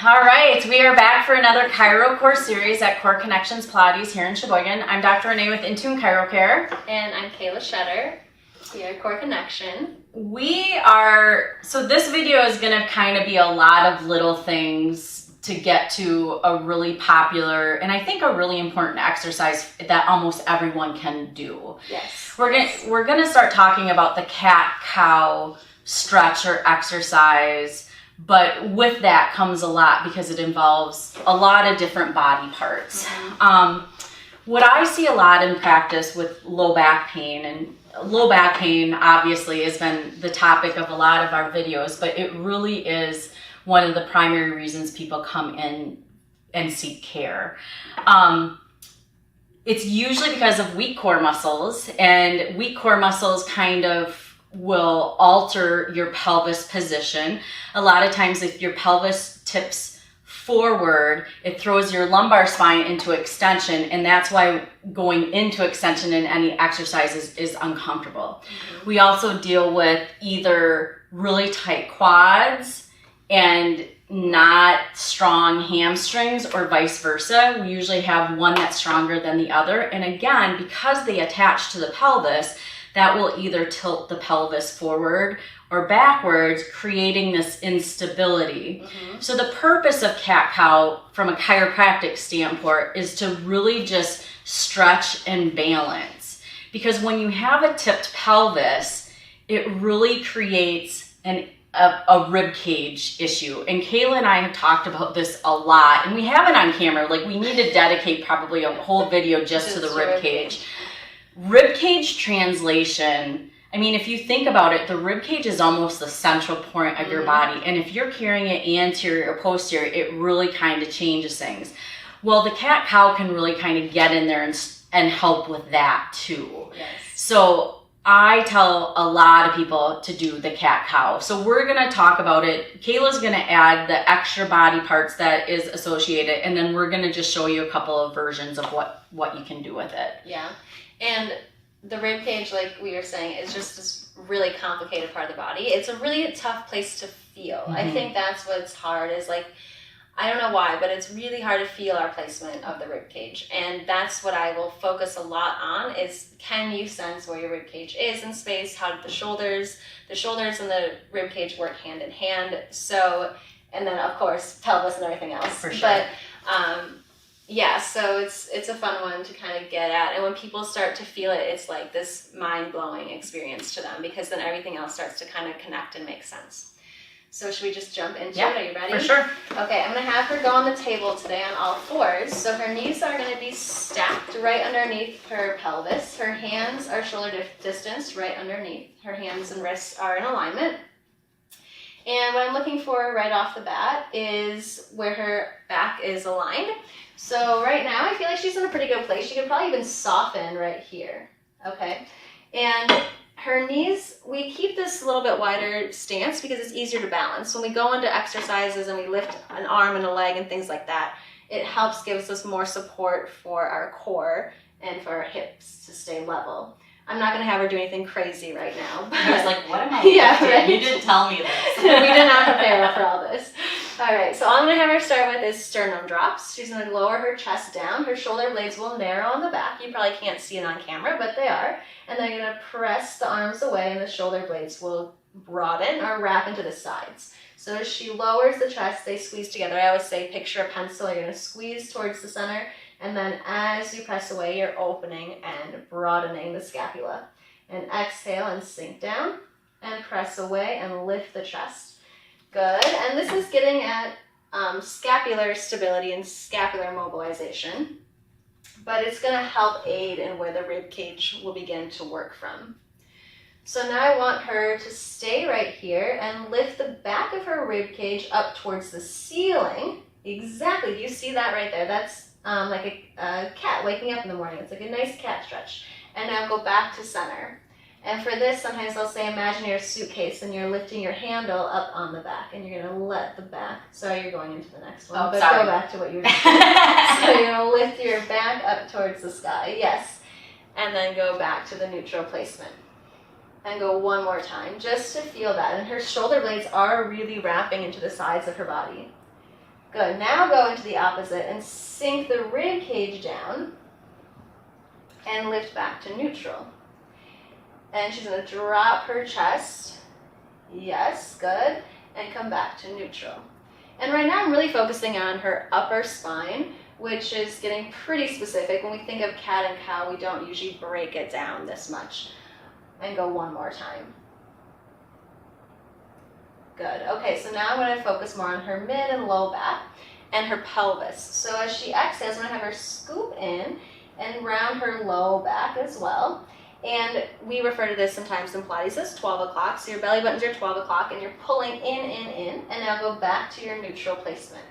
All right, we are back for another ChiroCore series at Core Connections Pilates here in Sheboygan. I'm Dr. Renee with Intun ChiroCare. And I'm Kayla Shetter here at Core Connection. So this video is going to kind of be a lot of little things to get to a really popular and I think a really important exercise that almost everyone can do. Yes. We're gonna start talking about the cat-cow stretch or exercise, but with that comes a lot because it involves a lot of different body parts. Mm-hmm. What I see a lot in practice with low back pain, and low back pain obviously has been the topic of a lot of our videos, but it really is one of the primary reasons people come in and seek care. It's usually because of weak core muscles, and weak core muscles kind of will alter your pelvis position. A lot of times if your pelvis tips forward, it throws your lumbar spine into extension, and that's why going into extension in any exercise is uncomfortable. Mm-hmm. We also deal with either really tight quads and not strong hamstrings, or vice versa. We usually have one that's stronger than the other. And again, because they attach to the pelvis, that will either tilt the pelvis forward or backwards, creating this instability. Mm-hmm. So the purpose of cat-cow from a chiropractic standpoint is to really just stretch and balance. Because when you have a tipped pelvis, it really creates a rib cage issue. And Kayla and I have talked about this a lot, and we have it on camera. Like, we need to dedicate probably a whole video just to the rib cage. Rib cage translation, I mean, if you think about it, the rib cage is almost the central point of your body. And if you're carrying it anterior or posterior, it really kind of changes things. Well, the cat-cow can really kind of get in there and help with that too. Yes. So I tell a lot of people to do the cat-cow. So we're going to talk about it. Kayla's going to add the extra body parts that is associated, and then we're going to just show you a couple of versions of what you can do with it. Yeah. And the rib cage, like we were saying, is just this really complicated part of the body. It's a really tough place to feel. Mm-hmm. I think that's what's hard is, like, I don't know why, but it's really hard to feel our placement of the rib cage. And that's what I will focus a lot on is, can you sense where your rib cage is in space? How do the shoulders and the rib cage work hand in hand? So, and then of course, pelvis and everything else. For sure. But, yeah, so it's a fun one to kind of get at. And when people start to feel it, it's like this mind-blowing experience to them, because then everything else starts to kind of connect and make sense. So should we just jump into it? Are you ready? For sure. Okay, I'm going to have her go on the table today on all fours. So her knees are going to be stacked right underneath her pelvis. Her hands are shoulder distance right underneath. Her hands and wrists are in alignment. And what I'm looking for right off the bat is where her back is aligned. So right now, I feel like she's in a pretty good place. She could probably even soften right here, okay? And her knees, we keep this a little bit wider stance because it's easier to balance. When we go into exercises and we lift an arm and a leg and things like that, it helps gives us more support for our core and for our hips to stay level. I'm not going to have her do anything crazy right now. I was like, what am I doing? Yeah, right? You didn't tell me this. We did not prepare her for all this. All right, so all I'm going to have her start with is sternum drops. She's going to lower her chest down. Her shoulder blades will narrow on the back. You probably can't see it on camera, but they are. And then you're going to press the arms away, and the shoulder blades will broaden or wrap into the sides. So as she lowers the chest, they squeeze together. I always say picture a pencil. You're going to squeeze towards the center. And then as you press away, you're opening and broadening the scapula. And exhale and sink down and press away and lift the chest. Good. And this is getting at scapular stability and scapular mobilization. But it's going to help aid in where the rib cage will begin to work from. So now I want her to stay right here and lift the back of her rib cage up towards the ceiling. Exactly. Do you see that right there? That's like a cat waking up in the morning. It's like a nice cat stretch. And now go back to center. And for this, sometimes I'll say imagine you're a suitcase and you're lifting your handle up on the back, and you're going to let the back, sorry, you're going into the next one, but sorry. Go back to what you were doing. So you're going to lift your back up towards the sky, yes, and then go back to the neutral placement. And go one more time, just to feel that. And her shoulder blades are really wrapping into the sides of her body. Good. Now go into the opposite and sink the rib cage down and lift back to neutral. And she's going to drop her chest. Yes, good. And come back to neutral. And right now I'm really focusing on her upper spine, which is getting pretty specific. When we think of cat and cow, we don't usually break it down this much. And go one more time. Good. Okay, so now I'm going to focus more on her mid and low back and her pelvis. So as she exhales, I'm going to have her scoop in and round her low back as well. And we refer to this sometimes in Pilates as 12 o'clock. So your belly button's your 12 o'clock and you're pulling in. And now go back to your neutral placement.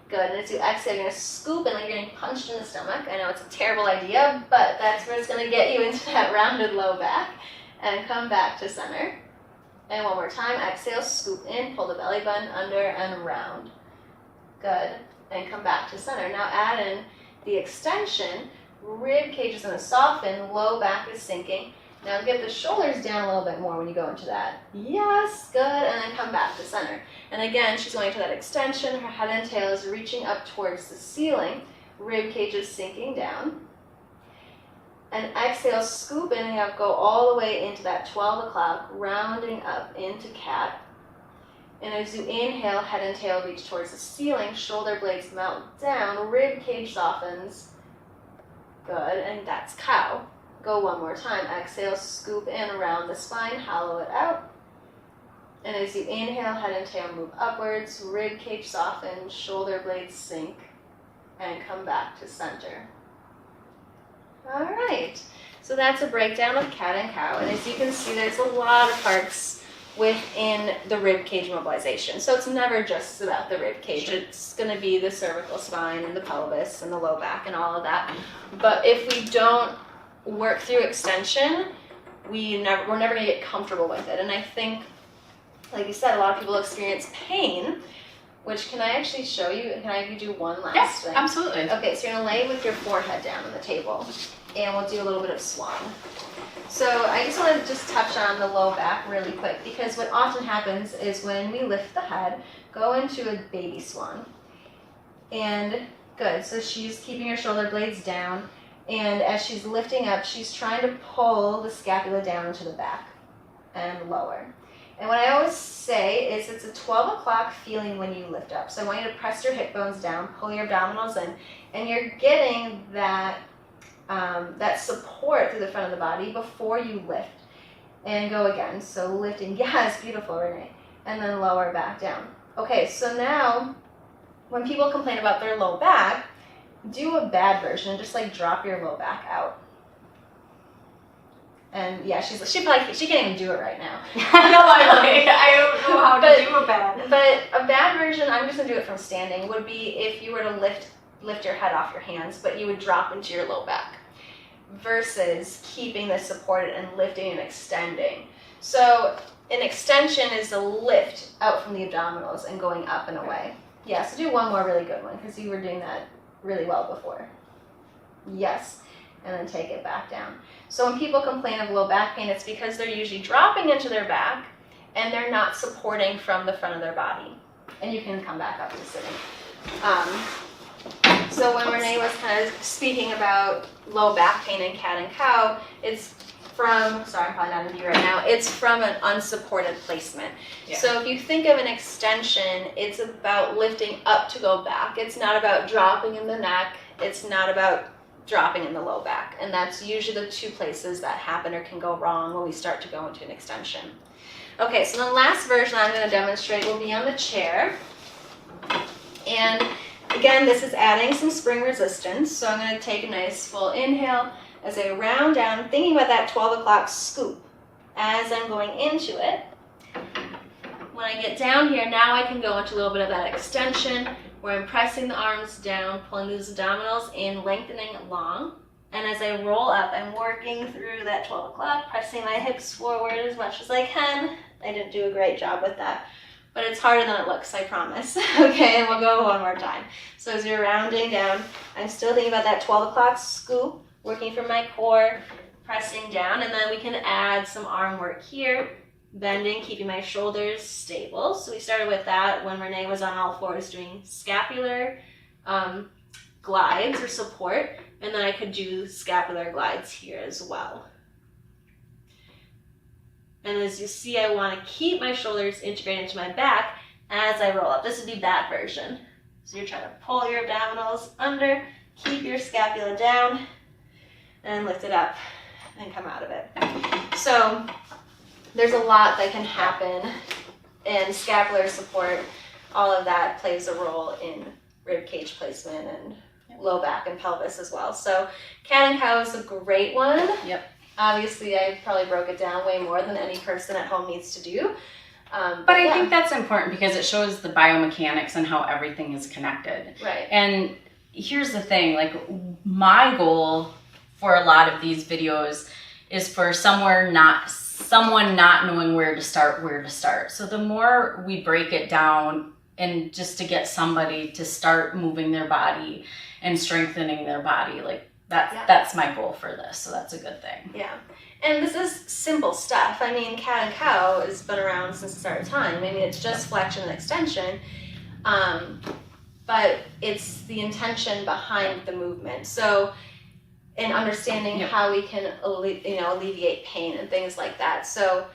Good. And as you exhale, you're going to scoop in like you're getting punched in the stomach. I know it's a terrible idea, but that's where it's going to get you into that rounded low back. And come back to center. And one more time, exhale, scoop in, pull the belly button under and round. Good. And come back to center. Now add in the extension. Rib cage is going to soften, low back is sinking. Now get the shoulders down a little bit more when you go into that. Yes, good, and then come back to center. And again, she's going to that extension. Her head and tail is reaching up towards the ceiling. Rib cage is sinking down. And exhale, scoop in and have go all the way into that 12 o'clock, rounding up into cat. And as you inhale, head and tail reach towards the ceiling, shoulder blades melt down, rib cage softens. Good, and that's cow. Go one more time. Exhale, scoop in around the spine, hollow it out. And as you inhale, head and tail move upwards, rib cage softens, shoulder blades sink, and come back to center. All right, so that's a breakdown of cat and cow. And as you can see, there's a lot of parts within the rib cage mobilization. So it's never just about the rib cage. It's going to be the cervical spine and the pelvis and the low back and all of that. But if we don't work through extension, we're never going to get comfortable with it. And I think, like you said, a lot of people experience pain, which can I actually show you? Can I have you do one last thing? Absolutely. Okay, so you're going to lay with your forehead down on the table, and we'll do a little bit of swan. So I just want to just touch on the low back really quick, because what often happens is when we lift the head, go into a baby swan. And good, so she's keeping her shoulder blades down, and as she's lifting up, she's trying to pull the scapula down into the back and lower. And what I always say is it's a 12 o'clock feeling when you lift up. So I want you to press your hip bones down, pull your abdominals in, and you're getting that that support through the front of the body before you lift. And go again. So lifting, yes, beautiful, Renee. And then lower back down. Okay, so now when people complain about their low back, do a bad version, just like drop your low back out. And yeah, she can't even do it right now. No, I don't know how to do a bad. But a bad version, I'm just gonna do it from standing, would be if you were to lift your head off your hands, but you would drop into your low back, versus keeping this supported and lifting and extending. So an extension is a lift out from the abdominals and going up and away. Yeah, so do one more really good one, because you were doing that really well before. Yes, and then take it back down. So when people complain of low back pain, it's because they're usually dropping into their back and they're not supporting from the front of their body. And you can come back up to sitting. So when Renee was kind of speaking about low back pain in cat and cow, it's from, sorry, I'm probably not in view right now, it's from an unsupported placement. Yeah. So if you think of an extension, it's about lifting up to go back. It's not about dropping in the neck. It's not about dropping in the low back. And that's usually the two places that happen or can go wrong when we start to go into an extension. Okay, so the last version I'm going to demonstrate will be on the chair. And again, this is adding some spring resistance. So I'm going to take a nice full inhale as I round down, thinking about that 12 o'clock scoop as I'm going into it. When I get down here, now I can go into a little bit of that extension where I'm pressing the arms down, pulling those abdominals in, lengthening long. And as I roll up, I'm working through that 12 o'clock, pressing my hips forward as much as I can. I didn't do a great job with that, but it's harder than it looks, I promise. Okay, and we'll go one more time. So as you're rounding down, I'm still thinking about that 12 o'clock scoop, working from my core, pressing down, and then we can add some arm work here bending, keeping my shoulders stable. So we started with that when Renee was on all fours doing scapular glides or support, and then I could do scapular glides here as well. And as you see, I want to keep my shoulders integrated into my back as I roll up. This would be that version. So you're trying to pull your abdominals under, keep your scapula down, and lift it up and come out of it. So there's a lot that can happen, and scapular support, all of that plays a role in rib cage placement and low back and pelvis as well. So cat and cow is a great one. Yep. Obviously, I probably broke it down way more than any person at home needs to do. But I think that's important because it shows the biomechanics and how everything is connected. Right. And here's the thing, like my goal for a lot of these videos is for someone not knowing where to start. So the more we break it down and just to get somebody to start moving their body and strengthening their body, like that's my goal for this. So that's a good thing. Yeah. And this is simple stuff. I mean, cat and cow has been around since the start of time. I mean, it's just flexion and extension, but it's the intention behind the movement. So, in understanding how we can, alleviate pain and things like that. So,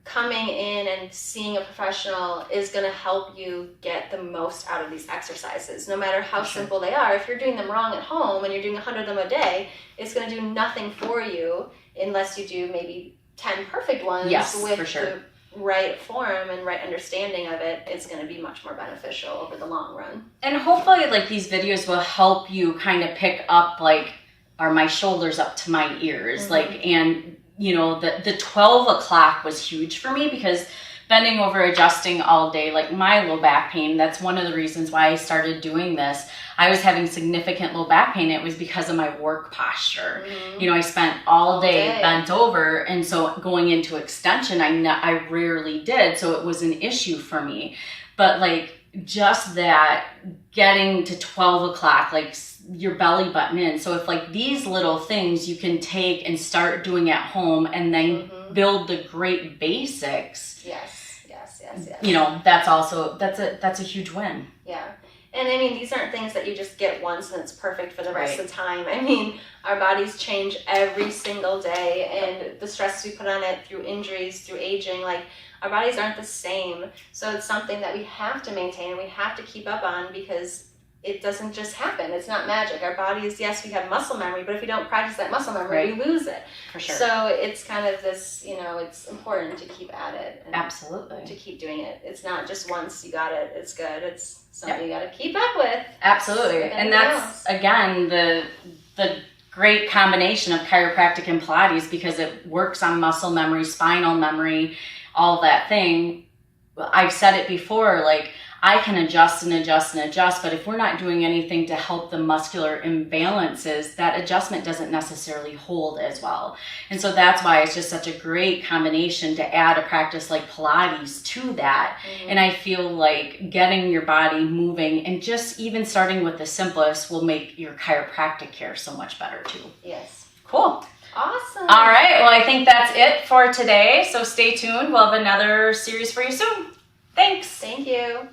coming in and seeing a professional is going to help you get the most out of these exercises, no matter how simple they are. If you're doing them wrong at home and you're doing 100 of them a day, it's going to do nothing for you unless you do maybe 10 perfect ones with the right form and right understanding of it. It's going to be much more beneficial over the long run. And hopefully like these videos will help you kind of pick up, like, are my shoulders up to my ears? Like, and the 12 o'clock was huge for me because bending over, adjusting all day, like my low back pain, that's one of the reasons why I started doing this. I was having significant low back pain. It was because of my work posture. I spent all day bent over. And so going into extension, I rarely did. So it was an issue for me. But like just that getting to 12 o'clock, like your belly button in. So if like these little things you can take and start doing at home and then build the great basics. Yes. That's a huge win. Yeah. And I mean, these aren't things that you just get once and it's perfect for the rest of the time. I mean, our bodies change every single day, and the stress we put on it through injuries, through aging, like our bodies aren't the same. So it's something that we have to maintain and we have to keep up on because it doesn't just happen. It's not magic. Our bodies, yes, we have muscle memory, but if we don't practice that muscle memory, we lose it. For sure. So it's kind of this, it's important to keep at it. And absolutely. To keep doing it. It's not just once you got it, it's good. It's something you got to keep up with. Absolutely. And that's, again, the great combination of chiropractic and Pilates because it works on muscle memory, spinal memory, all that thing. I've said it before, like, I can adjust and adjust and adjust, but if we're not doing anything to help the muscular imbalances, that adjustment doesn't necessarily hold as well. And so that's why it's just such a great combination to add a practice like Pilates to that. And I feel like getting your body moving and just even starting with the simplest will make your chiropractic care so much better too. Yes. Cool. Awesome. All right. Well, I think that's it for today. So stay tuned. We'll have another series for you soon. Thanks. Thank you.